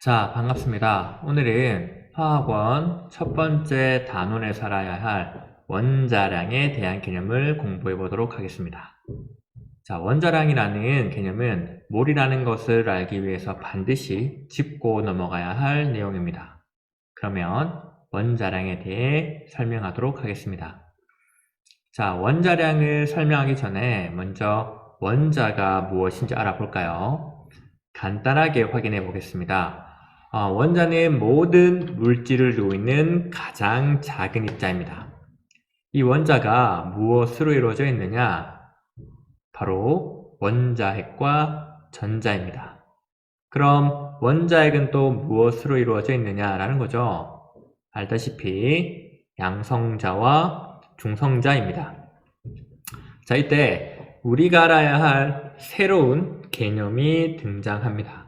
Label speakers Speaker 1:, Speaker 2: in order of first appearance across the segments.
Speaker 1: 자, 반갑습니다. 오늘은 화학원 첫 번째 단원에 살아야 할 원자량에 대한 개념을 공부해 보도록 하겠습니다. 자, 원자량이라는 개념은 몰이라는 것을 알기 위해서 반드시 짚고 넘어가야 할 내용입니다. 그러면 원자량에 대해 설명하도록 하겠습니다. 자, 원자량을 설명하기 전에 먼저 원자가 무엇인지 알아볼까요? 간단하게 확인해 보겠습니다. 원자는 모든 물질을 이루고 있는 가장 작은 입자입니다. 이 원자가 무엇으로 이루어져 있느냐? 바로 원자핵과 전자입니다. 그럼 원자핵은 또 무엇으로 이루어져 있느냐라는 거죠. 알다시피 양성자와 중성자입니다. 자, 이때 우리가 알아야 할 새로운 개념이 등장합니다.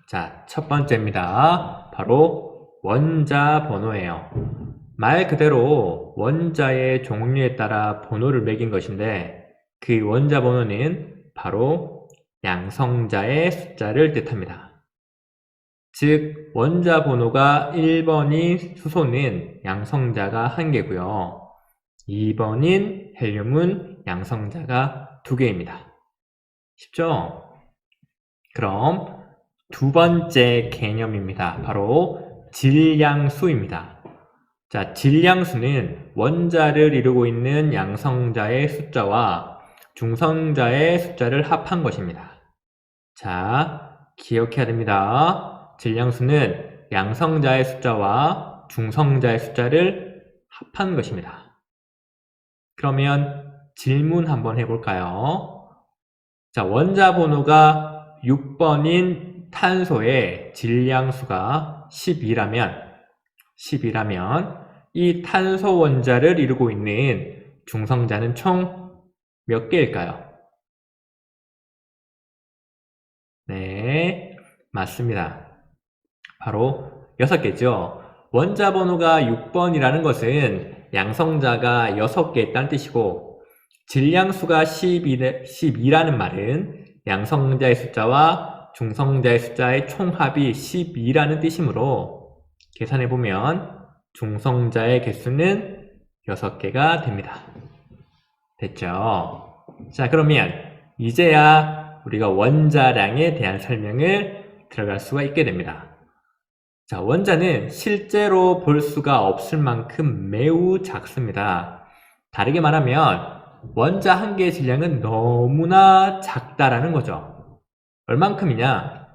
Speaker 1: 자, 첫 번째입니다. 바로 원자 번호예요. 말 그대로 원자의 종류에 따라 번호를 매긴 것인데 그 원자 번호는 바로 양성자의 숫자를 뜻합니다. 즉, 원자 번호가 1번인 수소는 양성자가 1개고요. 2번인 헬륨은 양성자가 2개입니다. 쉽죠? 그럼 두 번째 개념입니다. 바로 질량수입니다. 자, 질량수는 원자를 이루고 있는 양성자의 숫자와 중성자의 숫자를 합한 것입니다. 자, 기억해야 됩니다. 질량수는 양성자의 숫자와 중성자의 숫자를 합한 것입니다. 그러면 질문 한번 해볼까요? 자, 원자 번호가 6번인 탄소의 질량수가 10이라면 이 탄소 원자를 이루고 있는 중성자는 총 몇 개일까요? 네, 맞습니다. 바로 6개죠. 원자 번호가 6번이라는 것은 양성자가 6개 있다는 뜻이고 질량수가 12라는 말은 양성자의 숫자와 중성자의 숫자의 총합이 12라는 뜻이므로 계산해보면 중성자의 개수는 6개가 됩니다. 됐죠? 자, 그러면 이제야 우리가 원자량에 대한 설명을 들어갈 수가 있게 됩니다. 자, 원자는 실제로 볼 수가 없을 만큼 매우 작습니다. 다르게 말하면 원자 한 개의 질량은 너무나 작다라는 거죠. 얼만큼이냐?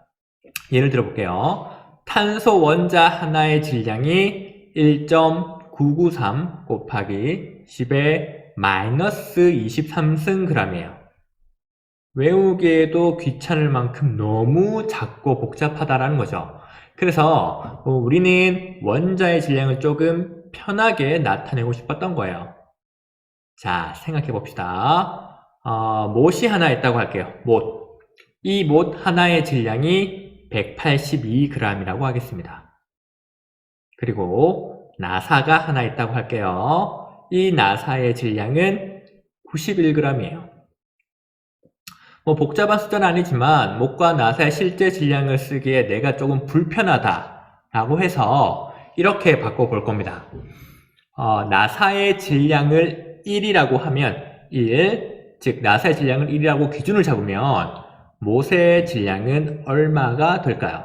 Speaker 1: 예를 들어 볼게요. 탄소 원자 하나의 질량이 1.993 곱하기 10의 마이너스 23승g이에요. 외우기에도 귀찮을 만큼 너무 작고 복잡하다라는 거죠. 그래서 우리는 원자의 질량을 조금 편하게 나타내고 싶었던 거예요. 자, 생각해 봅시다. 못이 하나 있다고 할게요. 못. 이 못 하나의 질량이 182g이라고 하겠습니다. 그리고 나사가 하나 있다고 할게요. 이 나사의 질량은 91g이에요. 복잡한 숫자는 아니지만 못과 나사의 실제 질량을 쓰기에 내가 조금 불편하다라고 해서 이렇게 바꿔볼 겁니다. 나사의 질량을 1이라고 하면 1, 즉 나사의 질량을 1이라고 기준을 잡으면 못의 질량은 얼마가 될까요?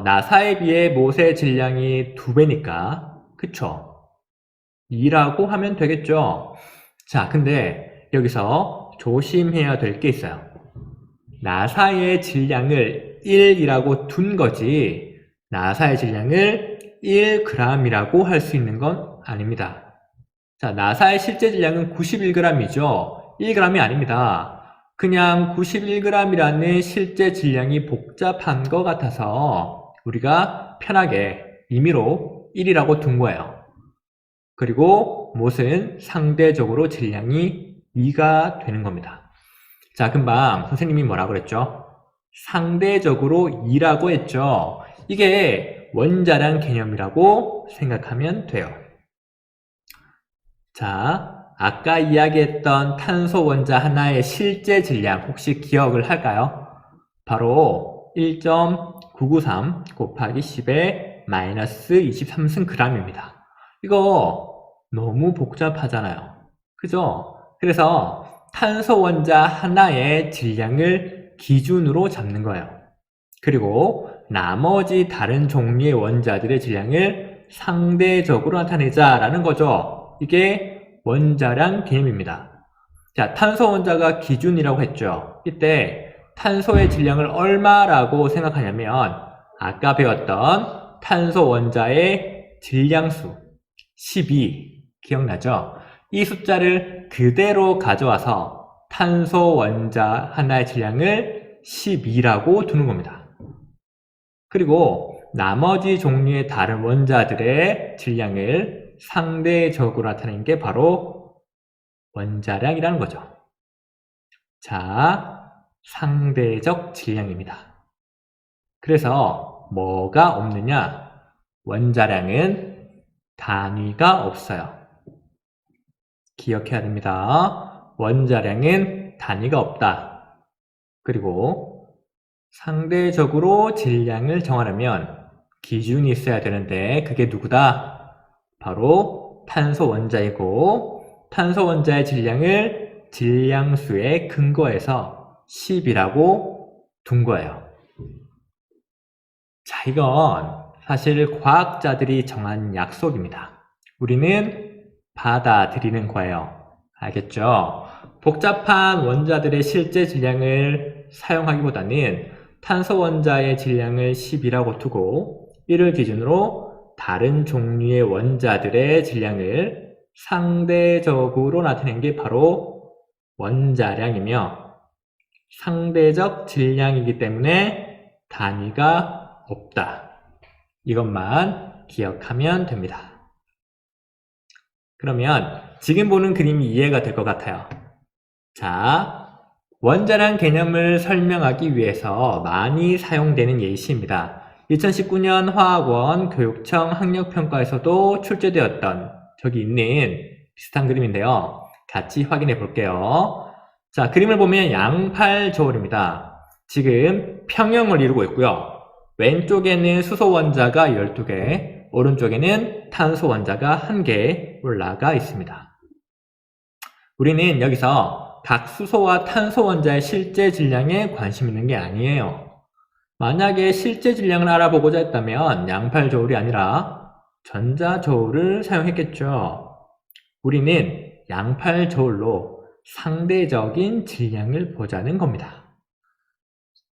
Speaker 1: 나사에 비해 못의 질량이 2배니까 그쵸? 2라고 하면 되겠죠? 자, 근데 여기서 조심해야 될 게 있어요. 나사의 질량을 1이라고 둔 거지 나사의 질량을 1g이라고 할 수 있는 건 아닙니다. 자, 나사의 실제 질량은 91g이죠. 1g이 아닙니다. 그냥 91g이라는 실제 질량이 복잡한 것 같아서 우리가 편하게 임의로 1이라고 둔 거예요. 그리고 못은 상대적으로 질량이 2가 되는 겁니다. 자, 금방 선생님이 뭐라 그랬죠? 상대적으로 2라고 했죠. 이게 원자량 개념이라고 생각하면 돼요. 자, 아까 이야기했던 탄소 원자 하나의 실제 질량 혹시 기억을 할까요? 바로 1.993 993 곱하기 10의 마이너스 23승 g입니다. 이거 너무 복잡하잖아요. 그죠? 그래서 탄소 원자 하나의 질량을 기준으로 잡는 거예요. 그리고 나머지 다른 종류의 원자들의 질량을 상대적으로 나타내자라는 거죠. 이게 원자량 개념입니다. 자, 탄소 원자가 기준이라고 했죠. 이때 탄소의 질량을 얼마라고 생각하냐면 아까 배웠던 탄소 원자의 질량수 12 기억나죠? 이 숫자를 그대로 가져와서 탄소 원자 하나의 질량을 12라고 두는 겁니다. 그리고 나머지 종류의 다른 원자들의 질량을 상대적으로 나타내는 게 바로 원자량이라는 거죠. 자, 상대적 질량입니다. 그래서 뭐가 없느냐? 원자량은 단위가 없어요. 기억해야 됩니다. 원자량은 단위가 없다. 그리고 상대적으로 질량을 정하려면 기준이 있어야 되는데 그게 누구다? 바로 탄소 원자이고 탄소 원자의 질량을 질량수에 근거해서 10이라고 둔 거예요. 자, 이건 사실 과학자들이 정한 약속입니다. 우리는 받아들이는 거예요. 알겠죠? 복잡한 원자들의 실제 질량을 사용하기보다는 탄소 원자의 질량을 10이라고 두고 이를 기준으로 다른 종류의 원자들의 질량을 상대적으로 나타낸 게 바로 원자량이며 상대적 질량이기 때문에 단위가 없다. 이것만 기억하면 됩니다. 그러면 지금 보는 그림이 이해가 될 것 같아요. 자, 원자량 개념을 설명하기 위해서 많이 사용되는 예시입니다. 2019년 화학원 교육청 학력평가에서도 출제되었던 저기 있는 비슷한 그림인데요. 같이 확인해 볼게요. 자, 그림을 보면 양팔저울입니다. 지금 평형을 이루고 있고요. 왼쪽에는 수소 원자가 12개, 오른쪽에는 탄소 원자가 1개 올라가 있습니다. 우리는 여기서 각 수소와 탄소 원자의 실제 질량에 관심 있는 게 아니에요. 만약에 실제 질량을 알아보고자 했다면 양팔저울이 아니라 전자저울을 사용했겠죠. 우리는 양팔저울로 상대적인 질량을 보자는 겁니다.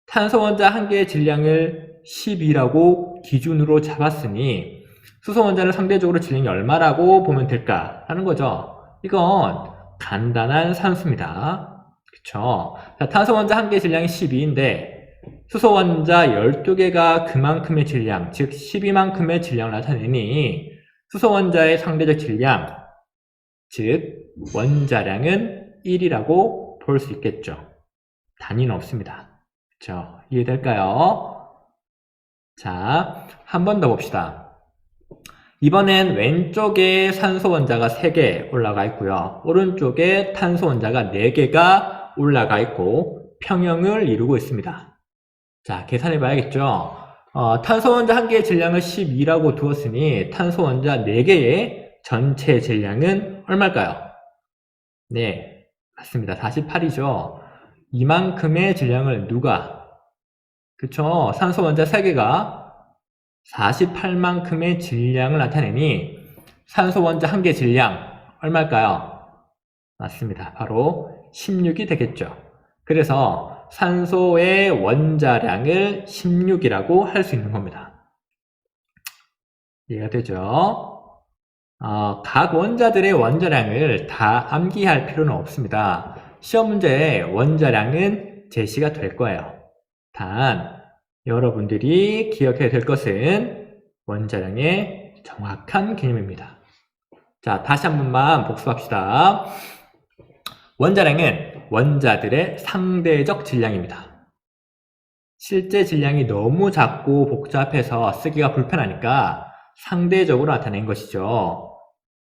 Speaker 1: 탄소 원자 1개의 질량을 10이라고 기준으로 잡았으니 수소 원자는 상대적으로 질량이 얼마라고 보면 될까 하는 거죠. 이건 간단한 산수입니다. 그쵸? 자, 탄소 원자 1개 질량이 12인데 수소 원자 12개가 그만큼의 질량, 즉 12만큼의 질량을 나타내니 수소 원자의 상대적 질량, 즉 원자량은 1이라고 볼 수 있겠죠. 단위는 없습니다. 그쵸? 이해될까요? 자, 한 번 더 봅시다. 이번엔 왼쪽에 산소 원자가 3개 올라가 있고요. 오른쪽에 탄소 원자가 4개가 올라가 있고 평형을 이루고 있습니다. 자, 계산해 봐야겠죠. 탄소 원자 1개의 질량을 12라고 두었으니 탄소 원자 4개의 전체 질량은 얼마일까요? 네, 맞습니다. 48이죠. 이만큼의 질량을 누가? 그쵸? 산소 원자 3개가 48만큼의 질량을 나타내니 산소 원자 1개 질량 얼마일까요? 맞습니다. 바로 16이 되겠죠. 그래서 산소의 원자량을 16이라고 할 수 있는 겁니다. 이해가 되죠? 각 원자들의 원자량을 다 암기할 필요는 없습니다. 시험 문제에 원자량은 제시가 될 거예요. 단 여러분들이 기억해야 될 것은 원자량의 정확한 개념입니다. 자, 다시 한 번만 복습합시다. 원자량은 원자들의 상대적 질량입니다. 실제 질량이 너무 작고 복잡해서 쓰기가 불편하니까 상대적으로 나타낸 것이죠.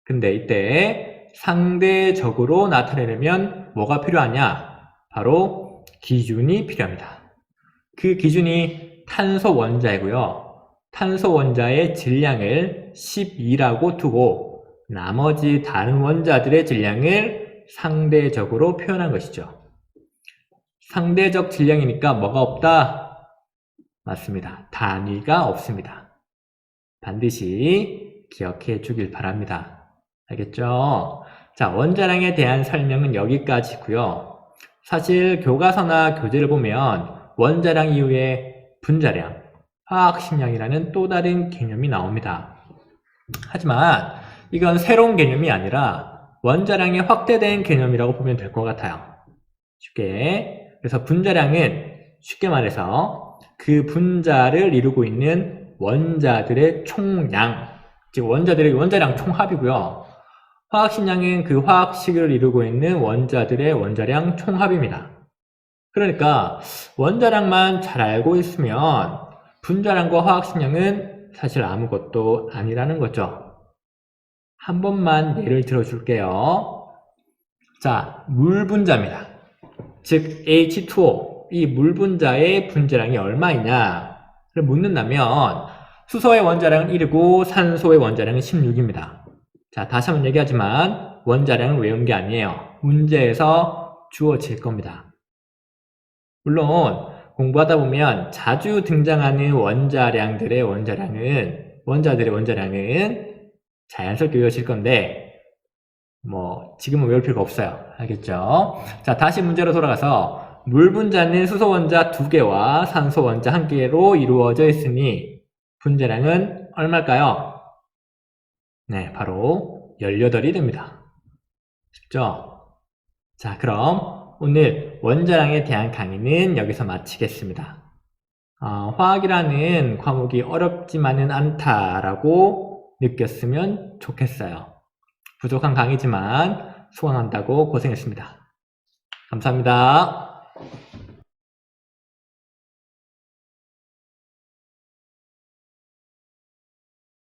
Speaker 1: 근데 이때 상대적으로 나타내려면 뭐가 필요하냐? 바로 기준이 필요합니다. 그 기준이 탄소 원자이고요. 탄소 원자의 질량을 12라고 두고 나머지 다른 원자들의 질량을 상대적으로 표현한 것이죠. 상대적 질량이니까 뭐가 없다? 맞습니다. 단위가 없습니다. 반드시 기억해 주길 바랍니다. 알겠죠? 자, 원자량에 대한 설명은 여기까지고요. 사실 교과서나 교재를 보면 원자량 이후에 분자량, 화학식량이라는 또 다른 개념이 나옵니다. 하지만 이건 새로운 개념이 아니라 원자량이 확대된 개념이라고 보면 될 것 같아요. 쉽게. 그래서 분자량은 쉽게 말해서 그 분자를 이루고 있는 원자들의 총량, 즉 원자들의 원자량 총합이고요. 화학식량은 그 화학식을 이루고 있는 원자들의 원자량 총합입니다. 그러니까 원자량만 잘 알고 있으면 분자량과 화학식량은 사실 아무것도 아니라는 거죠. 한 번만 예를 들어줄게요. 자, 물 분자입니다. 즉 H2O, 이 물 분자의 분자량이 얼마이냐를 묻는다면 수소의 원자량은 1이고 산소의 원자량은 16입니다. 자, 다시 한번 얘기하지만 원자량을 외운 게 아니에요. 문제에서 주어질 겁니다. 물론 공부하다 보면 자주 등장하는 원자들의 원자량은 자연스럽게 외워질 건데 지금은 외울 필요가 없어요. 알겠죠? 자, 다시 문제로 돌아가서 물 분자는 수소 원자 2개와 산소 원자 1개로 이루어져 있으니 분자량은 얼마일까요? 네, 바로 18이 됩니다. 쉽죠? 자, 그럼 오늘 원자량에 대한 강의는 여기서 마치겠습니다. 화학이라는 과목이 어렵지만은 않다라고 느꼈으면 좋겠어요. 부족한 강의지만 수강한다고 고생했습니다. 감사합니다.